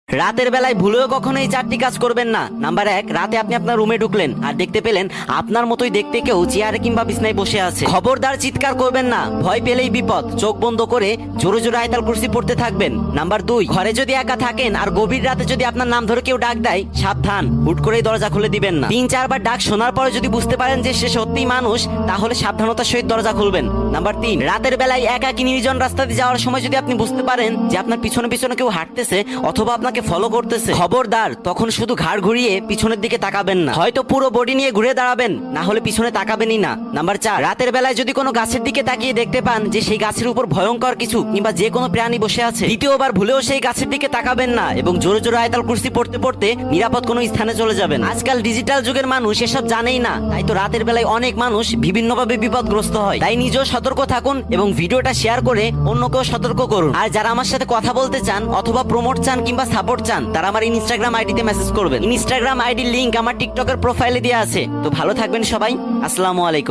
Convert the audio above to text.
রাতের বেলায় ভুলেও কখনো এই চারটি কাজ করবেন না। নাম্বার 1, রাতে আপনি আপনার রুমে ঢুকলেন আর দেখতে পেলেন আপনার মতোই দেখতে কেউ চেয়ারে কিংবা বিছনায় বসে আছে। খবরদার চিৎকার করবেন না, ভয় পেলেই বিপদ। চোখ বন্ধ করে জোরে জোরে আয়াতুল কুরসি পড়তে থাকবেন। নাম্বার 2, ঘরে যদি একা থাকেন আর গভীর রাতে যদি আপনার নাম ধরে কেউ ডাক দেয়, সাবধান, হুট করেই দরজা খুলে দিবেন না। 3-4 বার ডাক শোনার পরে যদি বুঝতে পারেন যে সে সত্যিই মানুষ, তাহলে সাবধানতার সহিত দরজা খুলবেন। নাম্বার 3, রাতের বেলায় একাকী নির্জন রাস্তা দিয়ে যাওয়ার সময় যদি আপনি বুঝতে পারেন যে আপনার পিছনে পিছনে কেউ হাঁটতেছে অথবা আপনাকে ফলো করতেছে, খবরদার, তখন শুধু ঘাড় ঘুরিয়ে পিছনের দিকে তাকাবেন না, হয়তো পুরো বডি নিয়ে ঘুরে দাঁড়াবেন, না হলে পিছনে তাকাবেনই না। নাম্বার 4, রাতের বেলায় যদি কোনো গাছের দিকে তাকিয়ে দেখতে পান যে সেই গাছের উপর ভয়ঙ্কর কিছু কিংবা যে কোনো প্রাণী বসে আছে, দ্বিতীয়বার ভুলেও সেই গাছের দিকে তাকাবেন না এবং জোরে জোরে আয়াতুল কুরসি পড়তে পড়তে নিরাপদ কোনো স্থানে চলে যাবেন। আজকাল ডিজিটাল যুগের মানুষ এসব জানেই না, তাই তো রাতের বেলায় অনেক মানুষ বিভিন্নভাবে বিপদগ্রস্ত হয়। তাই নিজেও সতর্ক থাকুন এবং ভিডিওটা শেয়ার করে অন্যকেও সতর্ক করুন। আর যারা আমার সাথে কথা বলতে চান অথবা প্রমোট চান কিংবা সাপোর্ট চান, তারা আমার ইনস্টাগ্রাম আইডিতে মেসেজ করবেন। ইনস্টাগ্রাম আইডির লিংক আমার টিকটকের প্রোফাইলে দেওয়া আছে। তো ভালো থাকবেন সবাই। আসসালামু আলাইকুম।